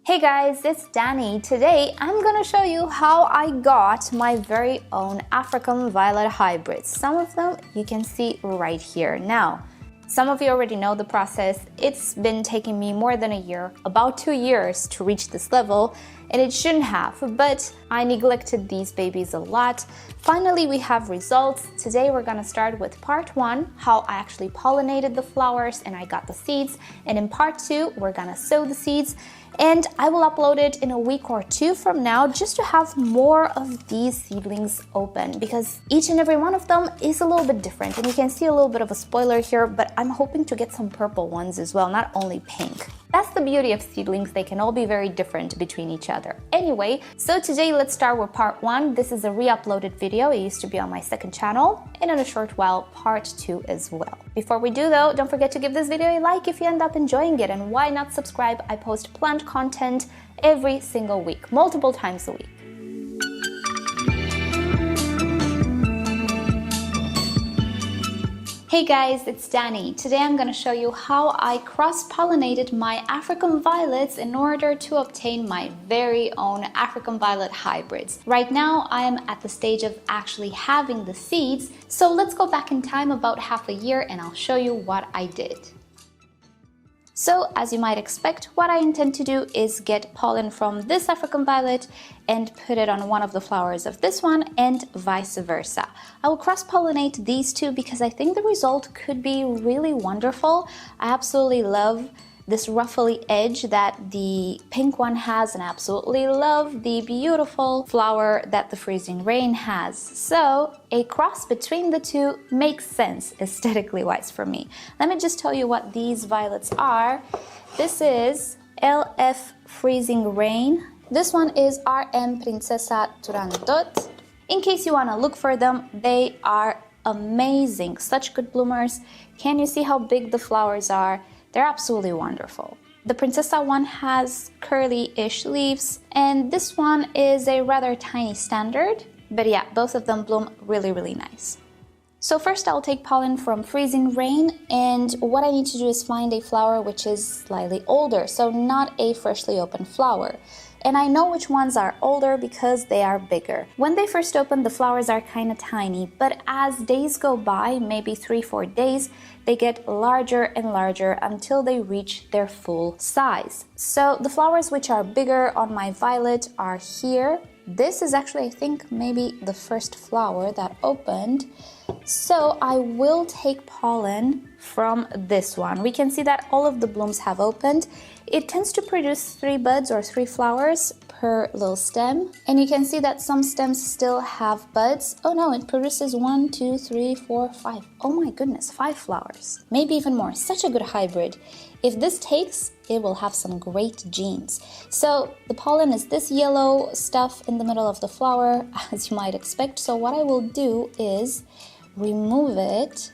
Hey guys, it's Danny. Today I'm gonna show you how I got my very own African violet hybrids. Some of them you can see right here. Now, some of you already know the process. It's been taking me more than a year, about 2 years to reach this level, and it shouldn't have, but I neglected these babies a lot. Finally, we have results. Today we're gonna start with part 1, how I actually pollinated the flowers and I got the seeds, and in part 2, we're gonna sow the seeds, and I will upload it in a week or 2 from now just to have more of these seedlings open, because each and every one of them is a little bit different, and you can see a little bit of a spoiler here, but I'm hoping to get some purple ones as well, not only pink. That's the beauty of seedlings, they can all be very different between each other. Anyway, so today let's start with part 1. This is a re-uploaded video. It used to be on my second channel, and in a short while, part 2 as well. Before we do though, don't forget to give this video a like if you end up enjoying it, and why not subscribe? I post plant content every single week, multiple times a week. Hey guys, it's Danny. Today I'm going to show you how I cross-pollinated my African violets in order to obtain my very own African violet hybrids. Right now I am at the stage of actually having the seeds, so let's go back in time about half a year and I'll show you what I did. So, as you might expect, what I intend to do is get pollen from this African violet and put it on one of the flowers of this one, and vice versa. I will cross-pollinate these two because I think the result could be really wonderful. I absolutely love this ruffly edge that the pink one has, and I absolutely love the beautiful flower that the freezing rain has. So a cross between the two makes sense aesthetically wise for me. Let me just tell you what these violets are. This is LF Freezing Rain. This one is RM Princesa Turandot. In case you want to look for them, they are amazing, such good bloomers. Can you see how big the flowers are? They're absolutely wonderful. The Princessa one has curly-ish leaves, and this one is a rather tiny standard, but yeah, both of them bloom really, really nice. So first I'll take pollen from Freezing Rain, and what I need to do is find a flower which is slightly older, so not a freshly opened flower. And I know which ones are older because they are bigger. When they first open, the flowers are kind of tiny, but as days go by, maybe 3-4 days, they get larger and larger until they reach their full size. So the flowers which are bigger on my violet are here. This is actually, I think, maybe the first flower that opened. So I will take pollen from this one. We can see that all of the blooms have opened. It tends to produce 3 buds or 3 flowers per little stem. And you can see that some stems still have buds. Oh no, it produces 1, 2, 3, 4, 5. Oh my goodness, 5 flowers. Maybe even more. Such a good hybrid. If this takes, it will have some great genes. So the pollen is this yellow stuff in the middle of the flower, as you might expect. So what I will do is remove it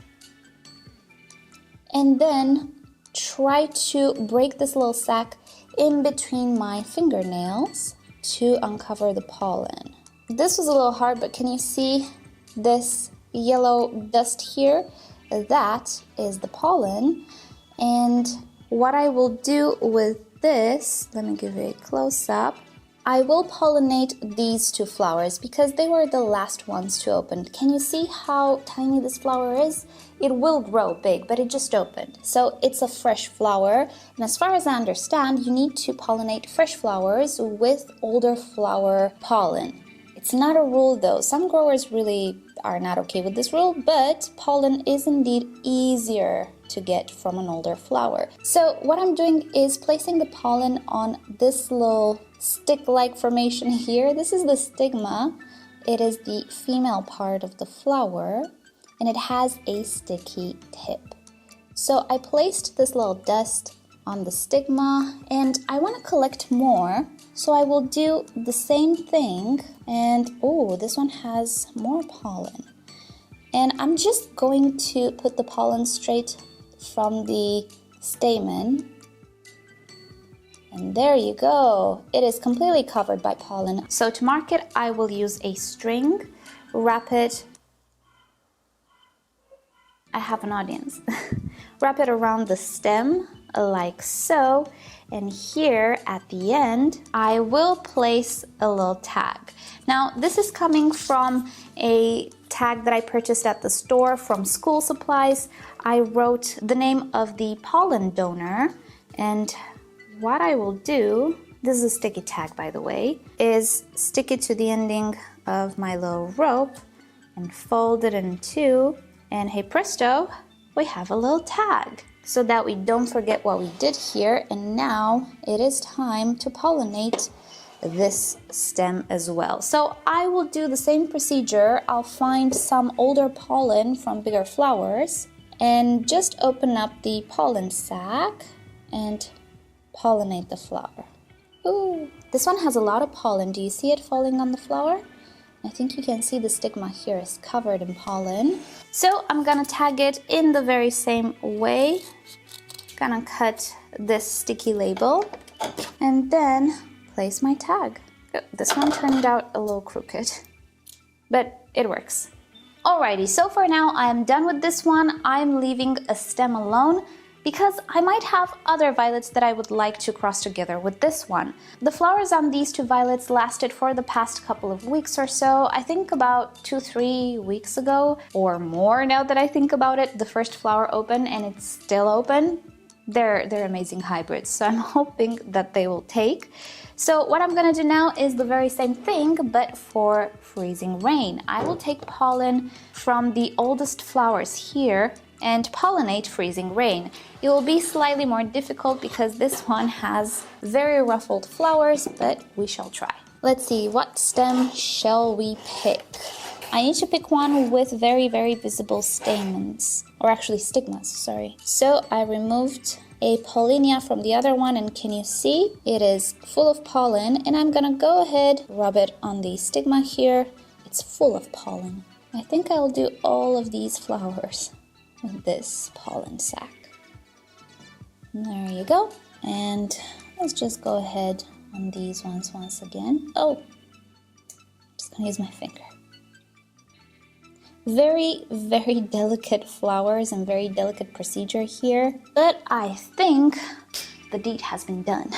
and then try to break this little sac in between my fingernails to uncover the pollen. This was a little hard, but can you see this yellow dust here? That is the pollen. And what I will do with this, let me give it a close-up. I will pollinate these 2 flowers because they were the last ones to open. Can you see how tiny this flower is? It will grow big, but it just opened. So it's a fresh flower. And as far as I understand, you need to pollinate fresh flowers with older flower pollen. It's not a rule though. Some growers really are not okay with this rule, but pollen is indeed easier to get from an older flower. So what I'm doing is placing the pollen on this little stick-like formation here. This is the stigma. It is the female part of the flower, and it has a sticky tip. So I placed this little dust on the stigma, and I want to collect more. So I will do the same thing, and oh, this one has more pollen. And I'm just going to put the pollen straight from the stamen. And there you go. It is completely covered by pollen. So to mark it, I will use a string, wrap it. I have an audience. Wrap it around the stem like so, And here at the end, I will place a little tag. Now, this is coming from a tag that I purchased at the store from school supplies. I wrote the name of the pollen donor, and what I will do, this is a sticky tag by the way, is stick it to the ending of my little rope and fold it in two, and hey presto, we have a little tag. So that we don't forget what we did here, and now it is time to pollinate this stem as well. So I will do the same procedure. I'll find some older pollen from bigger flowers and just open up the pollen sac and pollinate the flower. Ooh, this one has a lot of pollen. Do you see it falling on the flower? I think you can see the stigma here is covered in pollen. So I'm gonna tag it in the very same way. Gonna cut this sticky label and then place my tag. This one turned out a little crooked, but it works. Alrighty, so for now I'm done with this one. I'm leaving a stem alone because I might have other violets that I would like to cross together with this one. The flowers on these two violets lasted for the past couple of weeks or so. I think about 2-3 weeks ago or more now that I think about it. The first flower opened and it's still open. They're amazing hybrids, so I'm hoping that they will take. So what I'm gonna do now is the very same thing, but for freezing rain. I will take pollen from the oldest flowers here and pollinate freezing rain. It will be slightly more difficult because this one has very ruffled flowers, but we shall try. Let's see, what stem shall we pick? I need to pick one with very, very visible stamens, or actually stigmas, sorry. So I removed a pollinia from the other one, and can you see? It is full of pollen, and I'm gonna go ahead, rub it on the stigma here. It's full of pollen. I think I'll do all of these flowers with this pollen sac. And there you go. And let's just go ahead on these ones once again. Oh, just gonna use my finger. Very, very delicate flowers and very delicate procedure here, but I think the deed has been done.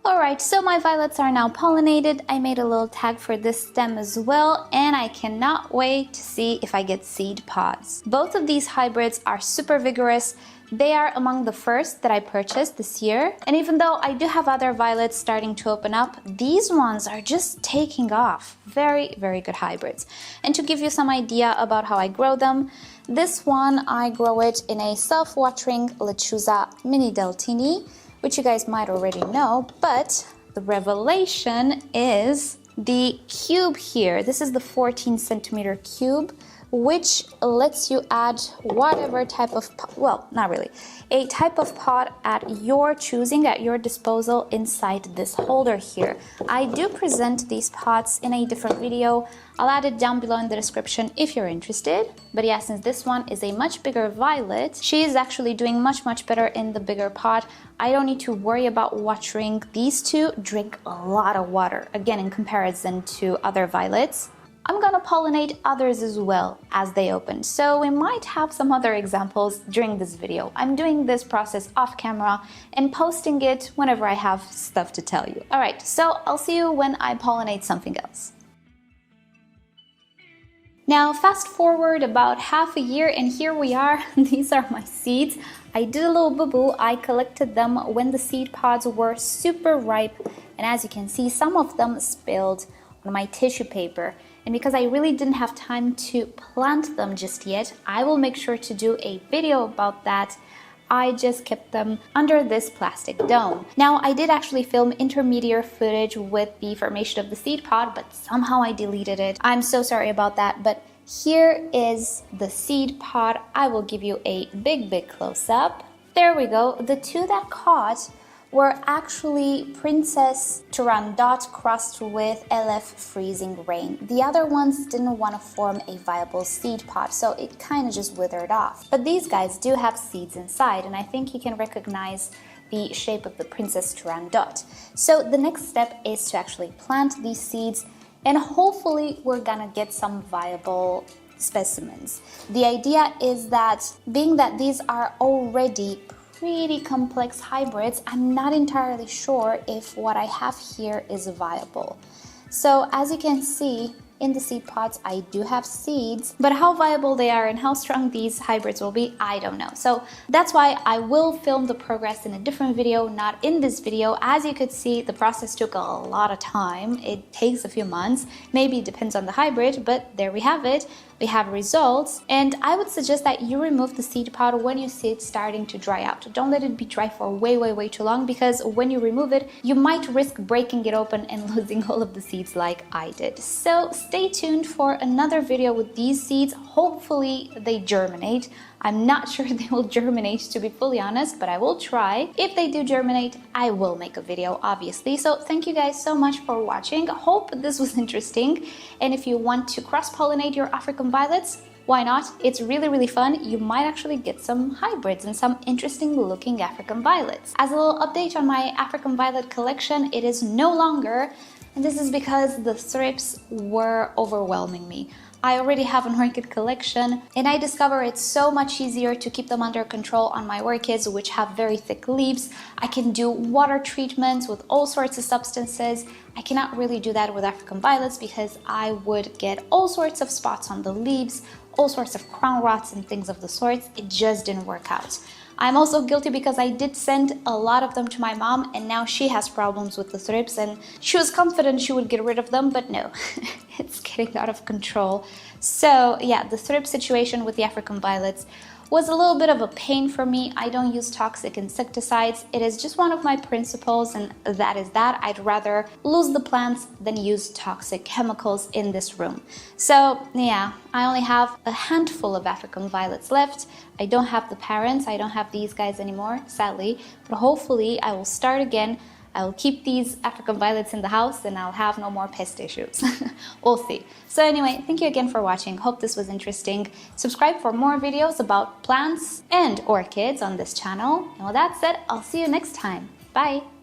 Alright, so my violets are now pollinated. I made a little tag for this stem as well, and I cannot wait to see if I get seed pods. Both of these hybrids are super vigorous. They are among the first that I purchased this year, and even though I do have other violets starting to open up, these ones are just taking off. Very, very good hybrids. And to give you some idea about how I grow them, this one I grow it in a self-watering Lechuza Mini Deltini, which you guys might already know, but the revelation is the cube here. This is the 14 centimeter cube, which lets you add whatever type of, well, not really, a type of pot at your choosing, at your disposal inside this holder here. I do present these pots in a different video. I'll add it down below in the description if you're interested. But yeah, since this one is a much bigger violet, she is actually doing much, much better in the bigger pot. I don't need to worry about watering. These two drink a lot of water, again, in comparison to other violets. I'm gonna pollinate others as well as they open, so we might have some other examples during this video. I'm doing this process off camera and posting it whenever I have stuff to tell you. Alright, so I'll see you when I pollinate something else. Now fast forward about half a year and here we are. These are my seeds. I did a little boo-boo. I collected them when the seed pods were super ripe, and as you can see, some of them spilled on my tissue paper. And because I really didn't have time to plant them just yet, I will make sure to do a video about that. I just kept them under this plastic dome. Now, I did actually film intermediate footage with the formation of the seed pod, but somehow I deleted it. I'm so sorry about that, but here is the seed pod. I will give you a big close-up. There we go. The two that caught were actually Princess Turandot crossed with LF Freezing Rain. The other ones didn't want to form a viable seed pod, so it kind of just withered off. But these guys do have seeds inside, and I think you can recognize the shape of the Princess Turandot. So the next step is to actually plant these seeds, and hopefully we're gonna get some viable specimens. The idea is that, being that these are already pretty complex hybrids, I'm not entirely sure if what I have here is viable. So as you can see, in the seed pods, I do have seeds, but how viable they are and how strong these hybrids will be, I don't know. So that's why I will film the progress in a different video, not in this video. As you could see, the process took a lot of time. It takes a few months. Maybe it depends on the hybrid, but there we have it. We have results, and I would suggest that you remove the seed pod when you see it starting to dry out. Don't let it be dry for way too long, because when you remove it, you might risk breaking it open and losing all of the seeds like I did. So stay tuned for another video with these seeds. Hopefully they germinate. I'm not sure they will germinate, to be fully honest, but I will try. If they do germinate, I will make a video, obviously. So thank you guys so much for watching. Hope this was interesting. And if you want to cross-pollinate your African violets, why not? It's really fun. You might actually get some hybrids and some interesting looking African violets. As a little update on my African violet collection, it is no longer, and this is because the thrips were overwhelming me. I already have an orchid collection, and I discover it's so much easier to keep them under control on my orchids, which have very thick leaves. I can do water treatments with all sorts of substances. I cannot really do that with African violets because I would get all sorts of spots on the leaves, all sorts of crown rots and things of the sorts. It just didn't work out. I'm also guilty because I did send a lot of them to my mom, and now she has problems with the thrips, and she was confident she would get rid of them, but no, it's getting out of control. So yeah, the thrip situation with the African violets was a little bit of a pain for me. I don't use toxic insecticides. It is just one of my principles, and that is that. I'd rather lose the plants than use toxic chemicals in this room. So yeah, I only have a handful of African violets left. I don't have the parents. I don't have these guys anymore, sadly, but hopefully I will start again. I'll keep these African violets in the house and I'll have no more pest issues. We'll see. So anyway, thank you again for watching. Hope this was interesting. Subscribe for more videos about plants and orchids on this channel. And with that said, I'll see you next time. Bye!